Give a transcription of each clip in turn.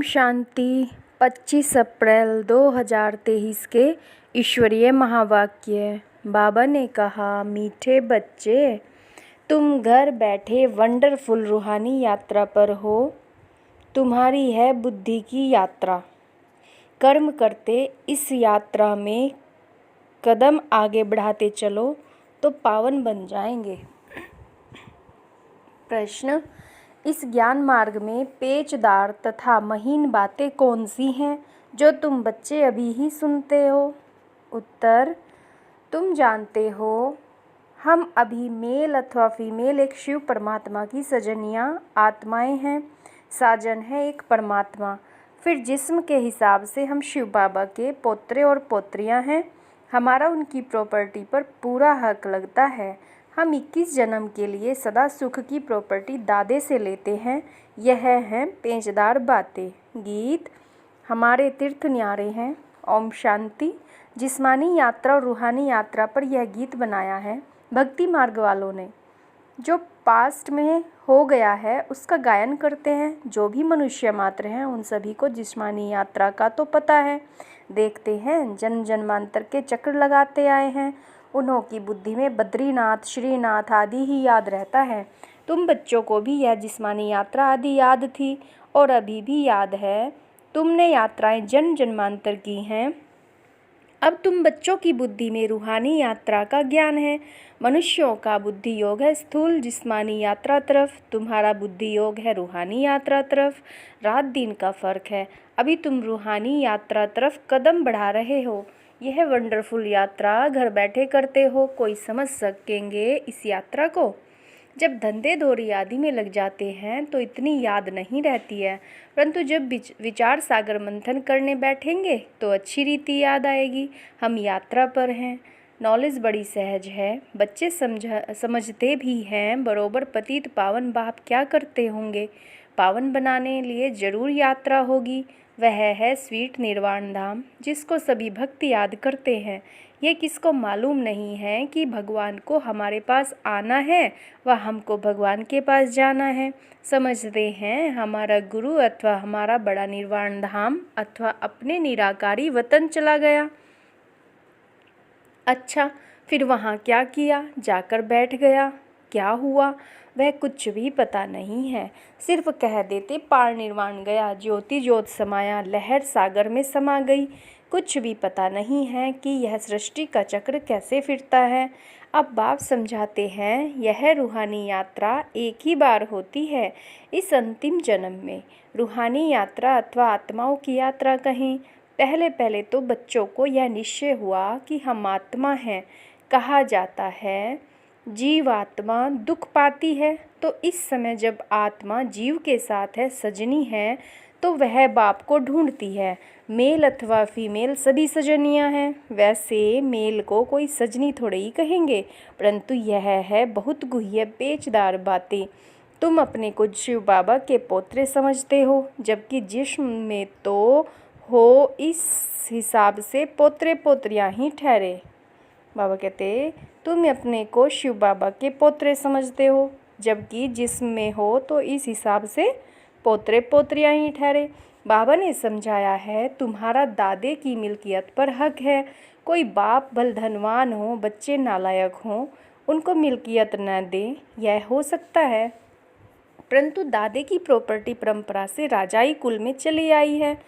ओम शांति। 25 अप्रैल 2023 के ईश्वरीय महावाक्य। बाबा ने कहा, मीठे बच्चे, तुम घर बैठे वंडरफुल रूहानी यात्रा पर हो। तुम्हारी है बुद्धि की यात्रा। कर्म करते इस यात्रा में कदम आगे बढ़ाते चलो तो पावन बन जाएंगे। प्रश्न, इस ज्ञान मार्ग में पेचदार तथा महीन बातें कौन सी हैं जो तुम बच्चे अभी ही सुनते हो? उत्तर, तुम जानते हो हम अभी मेल अथवा फीमेल एक शिव परमात्मा की सजनियाँ आत्माएं हैं। साजन है एक परमात्मा। फिर जिस्म के हिसाब से हम शिव बाबा के पोत्रे और पोत्रियाँ हैं। हमारा उनकी प्रॉपर्टी पर पूरा हक लगता है। हम 21 जन्म के लिए सदा सुख की प्रॉपर्टी दादे से लेते हैं। यह हैं पेचदार बातें। गीत, हमारे तीर्थ न्यारे हैं। ओम शांति। जिस्मानी यात्रा और रूहानी यात्रा पर यह गीत बनाया है भक्ति मार्ग वालों ने। जो पास्ट में हो गया है उसका गायन करते हैं। जो भी मनुष्य मात्र हैं उन सभी को जिस्मानी यात्रा का तो पता है। देखते हैं जन्म जन्मांतर के चक्र लगाते आए हैं। उन्हों की बुद्धि में बद्रीनाथ, श्रीनाथ आदि ही याद रहता है। तुम बच्चों को भी यह जिस्मानी यात्रा आदि याद थी और अभी भी याद है। तुमने यात्राएं जन्म जन्मांतर की हैं। अब तुम बच्चों की बुद्धि में रूहानी यात्रा का ज्ञान है। मनुष्यों का बुद्धि योग है स्थूल जिस्मानी यात्रा तरफ, तुम्हारा बुद्धि योग है रूहानी यात्रा तरफ। रात दिन का फर्क है। अभी तुम रूहानी यात्रा तरफ कदम बढ़ा रहे हो। यह वंडरफुल यात्रा घर बैठे करते हो। कोई समझ सकेंगे इस यात्रा को? जब धंधे धोरी आदि में लग जाते हैं तो इतनी याद नहीं रहती है, परंतु जब विचार सागर मंथन करने बैठेंगे तो अच्छी रीति याद आएगी। हम यात्रा पर हैं। नॉलेज बड़ी सहज है। बच्चे समझते भी हैं बरोबर। पतित पावन बाप क्या करते होंगे? पावन बनाने लिए जरूर यात्रा होगी। वह है स्वीट निर्वाण धाम, जिसको सभी भक्त याद करते हैं। ये किसको मालूम नहीं है कि भगवान को हमारे पास आना है व हमको भगवान के पास जाना है। समझते हैं हमारा गुरु अथवा हमारा बड़ा निर्वाण धाम अथवा अपने निराकारी वतन चला गया। अच्छा, फिर वहाँ क्या किया? जाकर बैठ गया। क्या हुआ वह कुछ भी पता नहीं है। सिर्फ कह देते पार निर्वाण गया, ज्योति ज्योत समाया, लहर सागर में समा गई। कुछ भी पता नहीं है कि यह सृष्टि का चक्र कैसे फिरता है। अब बाप समझाते हैं यह रूहानी यात्रा एक ही बार होती है, इस अंतिम जन्म में। रूहानी यात्रा अथवा आत्माओं की यात्रा कहें। पहले पहले तो बच्चों को यह निश्चय हुआ कि हम आत्मा हैं। कहा जाता है जीवात्मा दुख पाती है। तो इस समय जब आत्मा जीव के साथ है, सजनी है, तो वह बाप को ढूंढती है। मेल अथवा फीमेल सभी सजनियां हैं। वैसे मेल को कोई सजनी थोड़े ही कहेंगे, परंतु यह है बहुत गुह्य पेचदार बातें। तुम अपने को शिव बाबा के पोत्रे समझते हो, जबकि जिस्म में तो हो इस हिसाब से पोत्रे पोत्रियां ही ठहरे। बाबा कहते तुम अपने को शिव बाबा के पोत्रे समझते हो, जबकि जिस्म में हो तो इस हिसाब से पोत्रे पोत्रियां ही ठहरे। बाबा ने समझाया है तुम्हारा दादे की मिल्कियत पर हक है। कोई बाप भल धनवान हो, बच्चे नालायक हों, उनको मिल्कियत न दे, यह हो सकता है, परंतु दादे की प्रॉपर्टी परंपरा से राजाई कुल में चली आई है।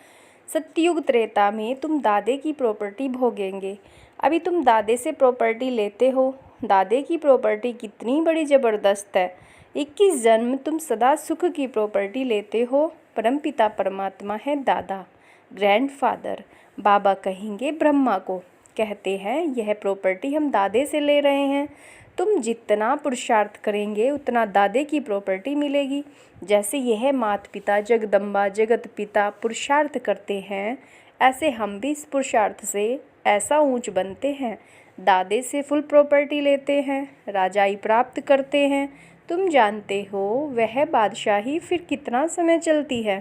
सत्ययुग त्रेता में तुम दादे की प्रॉपर्टी भोगेंगे। अभी तुम दादे से प्रॉपर्टी लेते हो। दादे की प्रॉपर्टी कितनी बड़ी ज़बरदस्त है। 21 जन्म तुम सदा सुख की प्रॉपर्टी लेते हो। परमपिता परमात्मा है दादा, ग्रैंडफादर। बाबा कहेंगे ब्रह्मा को, कहते हैं यह प्रॉपर्टी हम दादे से ले रहे हैं। तुम जितना पुरुषार्थ करेंगे उतना दादे की प्रॉपर्टी मिलेगी। जैसे यह माता पिता जगदम्बा जगत पिता पुरुषार्थ करते हैं, ऐसे हम भी इस पुरुषार्थ से ऐसा ऊंच बनते हैं। दादे से फुल प्रॉपर्टी लेते हैं, राजाई प्राप्त करते हैं। तुम जानते हो वह बादशाही फिर कितना समय चलती है।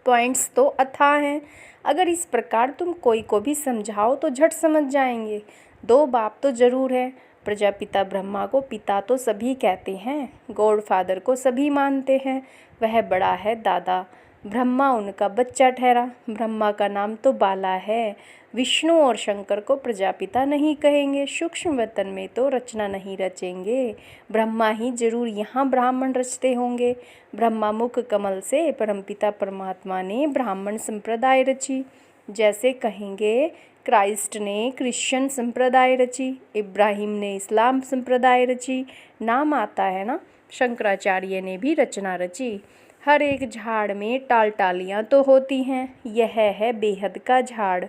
पॉइंट्स तो अथाह हैं। अगर इस प्रकार तुम कोई को भी समझाओ तो झट समझ जाएंगे। 2 बाप तो जरूर है। प्रजापिता ब्रह्मा को पिता तो सभी कहते हैं, गॉड फादर को सभी मानते हैं। वह बड़ा है दादा। ब्रह्मा उनका बच्चा ठहरा। ब्रह्मा का नाम तो बाला है। विष्णु और शंकर को प्रजापिता नहीं कहेंगे, सूक्ष्म वतन में तो रचना नहीं रचेंगे। ब्रह्मा ही जरूर यहाँ ब्राह्मण रचते होंगे। ब्रह्मा मुख कमल से परमपिता परमात्मा ने ब्राह्मण संप्रदाय रची। जैसे कहेंगे क्राइस्ट ने क्रिश्चियन संप्रदाय रची, इब्राहिम ने इस्लाम संप्रदाय रची। नाम आता है ना, शंकराचार्य ने भी रचना रची। हर एक झाड़ में टाल टालियाँ तो होती हैं। यह है बेहद का झाड़।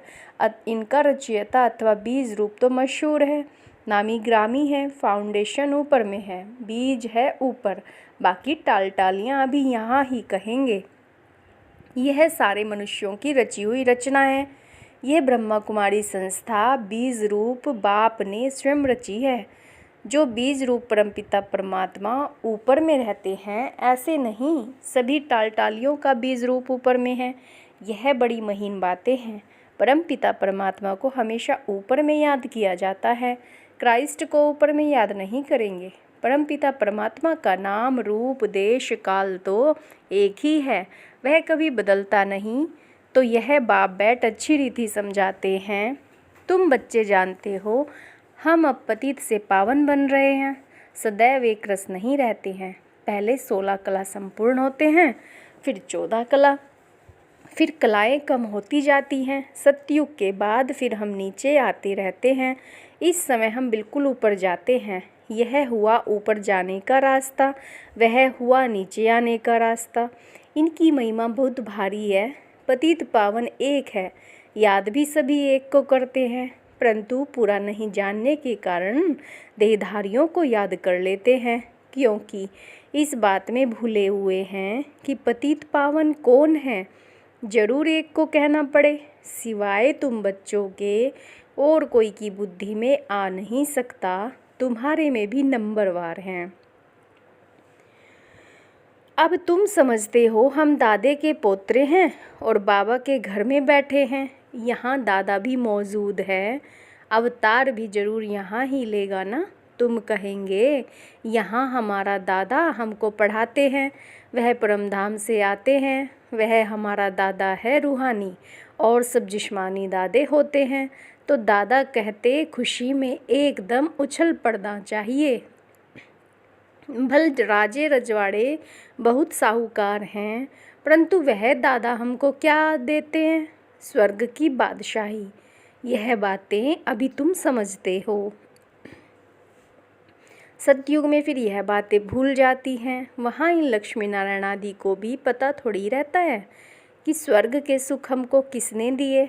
इनका रचयिता अथवा बीज रूप तो मशहूर है, नामी ग्रामी है। फाउंडेशन ऊपर में है, बीज है ऊपर, बाकी टाल टालियाँ अभी यहाँ ही कहेंगे। यह सारे मनुष्यों की रची हुई रचना है। यह ब्रह्मा कुमारी संस्था बीज रूप बाप ने स्वयं रची है। जो बीज रूप परमपिता परमात्मा ऊपर में रहते हैं, ऐसे नहीं सभी टाल टालियों का बीज रूप ऊपर में है। यह बड़ी महीन बातें हैं। परमपिता परमात्मा को हमेशा ऊपर में याद किया जाता है, क्राइस्ट को ऊपर में याद नहीं करेंगे। परमपिता परमात्मा का नाम रूप देश काल तो एक ही है, वह कभी बदलता नहीं। तो यह बाप बैठ अच्छी रीति समझाते हैं। तुम बच्चे जानते हो, हम अब पतित से पावन बन रहे हैं। सदैव एक रस नहीं रहते हैं। पहले 16 कला संपूर्ण होते हैं, फिर 14 कला, फिर कलाएं कम होती जाती हैं। सतयुग के बाद फिर हम नीचे आते रहते हैं। इस समय हम बिल्कुल ऊपर जाते हैं। यह हुआ ऊपर जाने का रास्ता, वह हुआ नीचे आने का रास्ता। इनकी महिमा बहुत भारी है। पतित पावन एक है, याद भी सभी एक को करते हैं, परंतु पूरा नहीं जानने के कारण देहधारियों को याद कर लेते हैं, क्योंकि इस बात में भूले हुए हैं कि पतित पावन कौन है। जरूर एक को कहना पड़े, सिवाय तुम बच्चों के और कोई की बुद्धि में आ नहीं सकता। तुम्हारे में भी नंबरवार हैं। अब तुम समझते हो हम दादे के पोतरे हैं और बाबा के घर में बैठे हैं। यहाँ दादा भी मौजूद है, अवतार भी जरूर यहाँ ही लेगा ना। तुम कहेंगे यहाँ हमारा दादा हमको पढ़ाते हैं, वह परमधाम से आते हैं, वह हमारा दादा है रूहानी और सब जिस्मानी दादे होते हैं। तो दादा कहते खुशी में एकदम उछल पड़ना चाहिए। भल राजे रजवाड़े बहुत साहूकार हैं, परंतु वह दादा हमको क्या देते हैं? स्वर्ग की बादशाही। यह बातें अभी तुम समझते हो। सतयुग में फिर यह बातें भूल जाती हैं। वहाँ इन लक्ष्मी नारायण आदि को भी पता थोड़ी रहता है कि स्वर्ग के सुख हमको किसने दिए।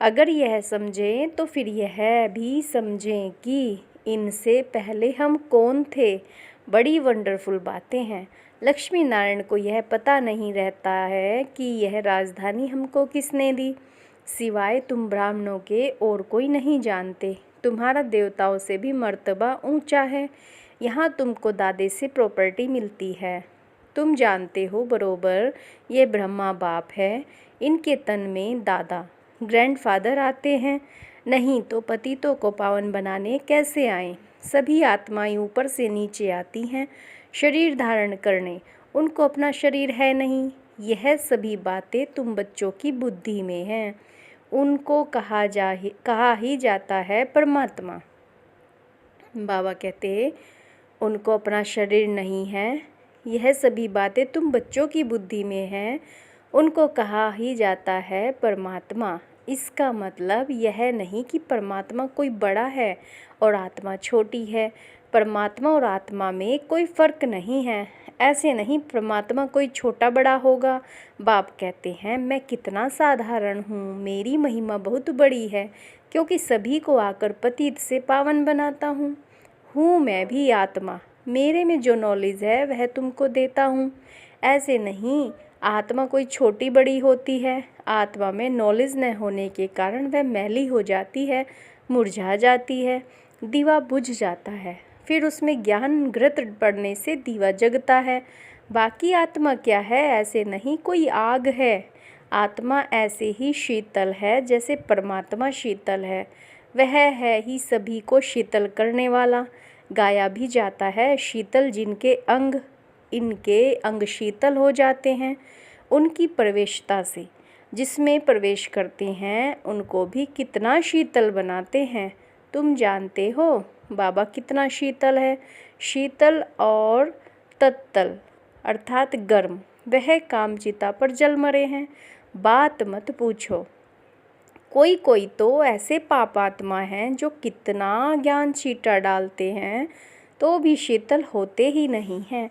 अगर यह समझें तो फिर यह भी समझें कि इनसे पहले हम कौन थे। बड़ी वंडरफुल बातें हैं। लक्ष्मी नारायण को यह पता नहीं रहता है कि यह राजधानी हमको किसने दी। सिवाय तुम ब्राह्मणों के और कोई नहीं जानते। तुम्हारा देवताओं से भी मर्तबा ऊंचा है। यहाँ तुमको दादे से प्रॉपर्टी मिलती है। तुम जानते हो बरोबर, ये ब्रह्मा बाप है, इनके तन में दादा ग्रैंडफादर आते हैं। नहीं तो पतितों को पावन बनाने कैसे आए। सभी आत्माएं ऊपर से नीचे आती हैं शरीर धारण करने, उनको अपना शरीर है नहीं। यह सभी बातें तुम बच्चों की बुद्धि में हैं। उनको कहा ही जाता है परमात्मा। बाबा कहते उनको अपना शरीर नहीं है। यह सभी बातें तुम बच्चों की बुद्धि में हैं, उनको कहा ही जाता है परमात्मा। इसका मतलब यह नहीं कि परमात्मा कोई बड़ा है और आत्मा छोटी है। परमात्मा और आत्मा में कोई फ़र्क नहीं है। ऐसे नहीं परमात्मा कोई छोटा बड़ा होगा। बाप कहते हैं मैं कितना साधारण हूँ, मेरी महिमा बहुत बड़ी है, क्योंकि सभी को आकर पतित से पावन बनाता हूँ मैं भी आत्मा। मेरे में जो नॉलेज है वह तुमको देता हूँ। ऐसे नहीं आत्मा कोई छोटी बड़ी होती है। आत्मा में नॉलेज न होने के कारण वह मैली हो जाती है, मुरझा जाती है, दीवा बुझ जाता है। फिर उसमें ज्ञान घृत पड़ने से दीवा जगता है। बाकी आत्मा क्या है? ऐसे नहीं कोई आग है। आत्मा ऐसे ही शीतल है जैसे परमात्मा शीतल है। वह है ही सभी को शीतल करने वाला। गाया भी जाता है शीतल जिनके अंग, इनके अंग शीतल हो जाते हैं। उनकी प्रवेशता से। जिसमें प्रवेश करते हैं उनको भी कितना शीतल बनाते हैं। तुम जानते हो बाबा कितना शीतल है। शीतल और तत्तल अर्थात गर्म। वह कामचिता पर जल मरे हैं। बात मत पूछो। कोई कोई तो ऐसे पापात्मा हैं जो कितना ज्ञान छींटा डालते हैं तो भी शीतल होते ही नहीं हैं।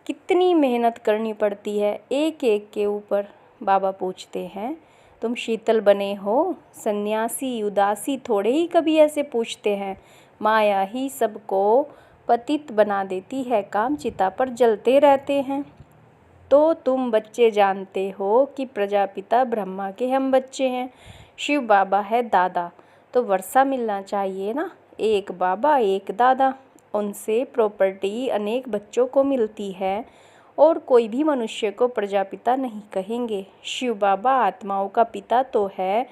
कितनी मेहनत करनी पड़ती है एक एक के ऊपर। बाबा पूछते हैं, तुम शीतल बने हो? सन्यासी उदासी थोड़े ही कभी ऐसे पूछते हैं। माया ही सबको पतित बना देती है, कामचिता पर जलते रहते हैं। तो तुम बच्चे जानते हो कि प्रजापिता ब्रह्मा के हम बच्चे हैं। शिव बाबा है दादा, तो वर्षा मिलना चाहिए ना। एक बाबा एक दादा, उनसे प्रॉपर्टी अनेक बच्चों को मिलती है और कोई भी मनुष्य को प्रजापिता नहीं कहेंगे। शिव बाबा आत्माओं का पिता तो है।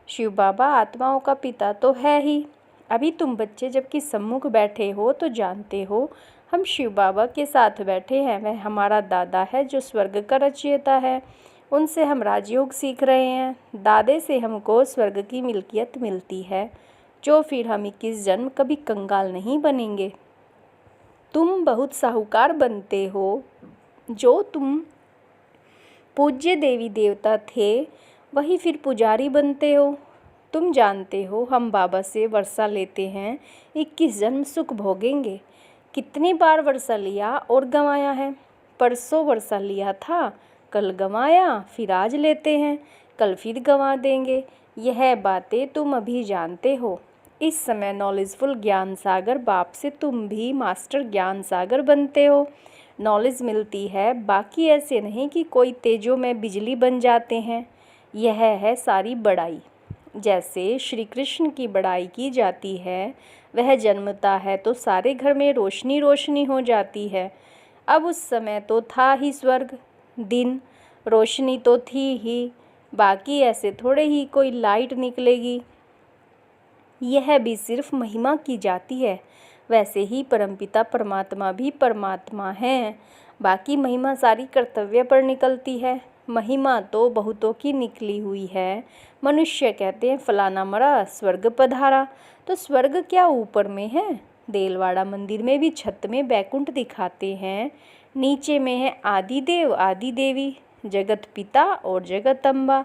शिव बाबा आत्माओं का पिता तो है ही। अभी तुम बच्चे जबकि सम्मुख बैठे हो तो जानते हो हम शिव बाबा के साथ बैठे हैं। वह हमारा दादा है जो स्वर्ग का रचयिता है। उनसे हम राजयोग सीख रहे हैं। दादे से हमको स्वर्ग की मिल्कियत मिलती है, जो फिर हम 21 जन्म कभी कंगाल नहीं बनेंगे। तुम बहुत साहूकार बनते हो। जो तुम पूज्य देवी देवता थे वही फिर पुजारी बनते हो। तुम जानते हो हम बाबा से वर्षा लेते हैं, 21 जन्म सुख भोगेंगे। कितनी बार वर्षा लिया और गंवाया है। परसों वर्षा लिया था, कल गंवाया, फिर आज लेते हैं, कल फिर गंवा देंगे। यह बातें तुम अभी जानते हो। इस समय नॉलेजफुल ज्ञान सागर बाप से तुम भी मास्टर ज्ञान सागर बनते हो। नॉलेज मिलती है, बाकी ऐसे नहीं कि कोई तेजों में बिजली बन जाते हैं। यह है सारी बड़ाई। जैसे श्री कृष्ण की बड़ाई की जाती है, वह जन्मता है तो सारे घर में रोशनी रोशनी हो जाती है। अब उस समय तो था ही स्वर्ग, दिन, रोशनी तो थी ही। बाकी ऐसे थोड़े ही कोई लाइट निकलेगी। यह भी सिर्फ महिमा की जाती है। वैसे ही परमपिता परमात्मा भी परमात्मा हैं। बाकी महिमा सारी कर्तव्य पर निकलती है। महिमा तो बहुतों की निकली हुई है। मनुष्य कहते हैं फलाना मरा, स्वर्ग पधारा। तो स्वर्ग क्या ऊपर में है? देलवाड़ा मंदिर में भी छत में बैकुंठ दिखाते हैं। नीचे में है आदिदेव आदि देवी, जगत पिता और जगत अम्बा।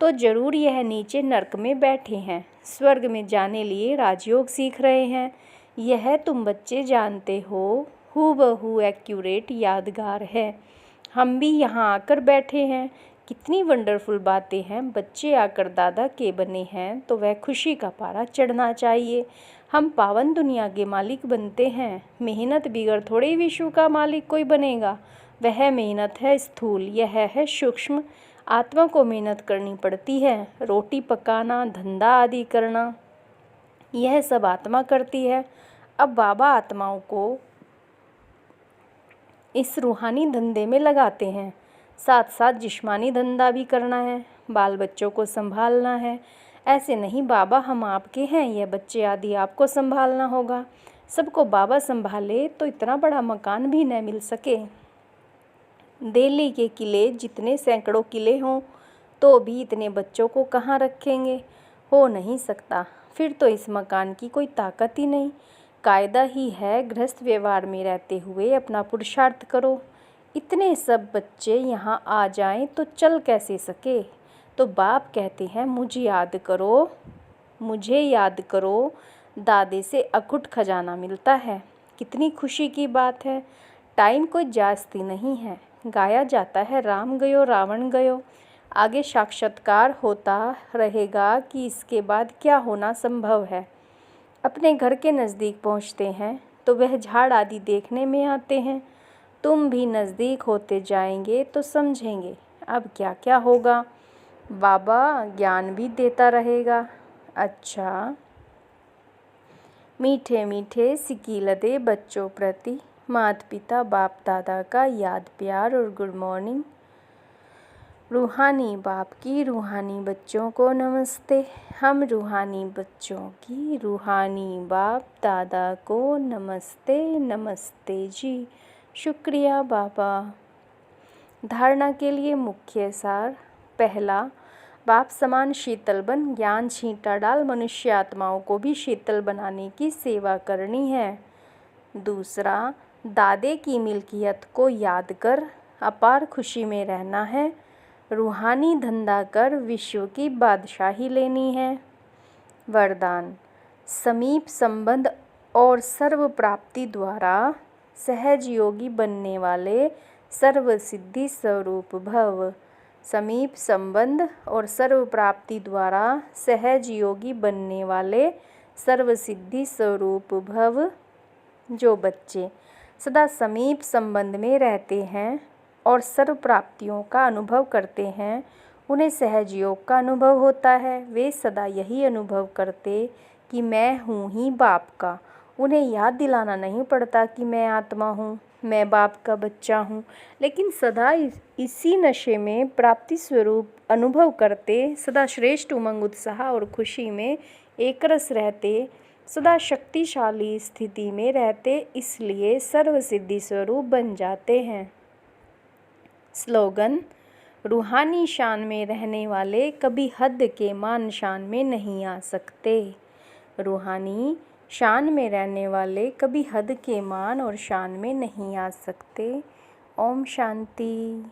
तो जरूर यह नीचे नरक में बैठे हैं, स्वर्ग में जाने लिए राजयोग सीख रहे हैं। यह तुम बच्चे जानते हो, हूबहू एक्यूरेट यादगार है। हम भी यहाँ आकर बैठे हैं। कितनी वंडरफुल बातें हैं। बच्चे आकर दादा के बने हैं तो वह खुशी का पारा चढ़ना चाहिए। हम पावन दुनिया के मालिक बनते हैं। मेहनत बिगर थोड़े विश्व का मालिक कोई बनेगा। वह मेहनत है स्थूल, यह है सूक्ष्म। आत्मा को मेहनत करनी पड़ती है। रोटी पकाना, धंधा आदि करना, यह सब आत्मा करती है। अब बाबा आत्माओं को इस रूहानी धंधे में लगाते हैं। साथ साथ जिस्मानी धंधा भी करना है, बाल बच्चों को संभालना है। ऐसे नहीं बाबा हम आपके हैं, यह बच्चे आदि आपको संभालना होगा। सबको बाबा संभाले तो इतना बड़ा मकान भी न मिल सके। दिल्ली के किले जितने सैकड़ों किले हों तो भी इतने बच्चों को कहाँ रखेंगे? हो नहीं सकता। फिर तो इस मकान की कोई ताकत ही नहीं। कायदा ही है गृहस्थ व्यवहार में रहते हुए अपना पुरुषार्थ करो। इतने सब बच्चे यहाँ आ जाएं तो चल कैसे सके? तो बाप कहते हैं मुझे याद करो, मुझे याद करो। दादे से अखुट खजाना मिलता है। कितनी खुशी की बात है। टाइम कोई जास्ती नहीं है। गाया जाता है राम गयो रावण गयो। आगे साक्षात्कार होता रहेगा कि इसके बाद क्या होना संभव है। अपने घर के नज़दीक पहुँचते हैं तो वह झाड़ आदि देखने में आते हैं। तुम भी नज़दीक होते जाएंगे तो समझेंगे अब क्या क्या होगा। बाबा ज्ञान भी देता रहेगा। अच्छा, मीठे मीठे सिकीलते बच्चों प्रति माता पिता बाप दादा का याद प्यार और गुड मॉर्निंग। रूहानी बाप की रूहानी बच्चों को नमस्ते। हम रूहानी बच्चों की रूहानी बाप दादा को नमस्ते। नमस्ते जी, शुक्रिया बाबा। धारणा के लिए मुख्य सार। पहला, बाप समान शीतल बन ज्ञान छींटा डाल मनुष्य आत्माओं को भी शीतल बनाने की सेवा करनी है। दूसरा, दादे की मिल्कियत को याद कर अपार खुशी में रहना है। रूहानी धंधा कर विश्व की बादशाही लेनी है। वरदान, समीप संबंध और सर्व प्राप्ति द्वारा सहज योगी बनने वाले सर्व सिद्धि स्वरूप भव। समीप संबंध और सर्व प्राप्ति द्वारा सहज योगी बनने वाले सर्व सिद्धि स्वरूप भव। जो बच्चे सदा समीप संबंध में रहते हैं और सर्व प्राप्तियों का अनुभव करते हैं, उन्हें सहज योग का अनुभव होता है। वे सदा यही अनुभव करते कि मैं हूँ ही बाप का। उन्हें याद दिलाना नहीं पड़ता कि मैं आत्मा हूँ, मैं बाप का बच्चा हूँ, लेकिन सदा इसी नशे में प्राप्ति स्वरूप अनुभव करते, सदा श्रेष्ठ उमंग उत्साह और खुशी में एकरस रहते, सदा शक्तिशाली स्थिति में रहते, इसलिए सर्व सिद्धि स्वरूप बन जाते हैं। स्लोगन, रूहानी शान में रहने वाले कभी हद के मान शान में नहीं आ सकते। रूहानी शान में रहने वाले कभी हद के मान और शान में नहीं आ सकते। ओम शांति।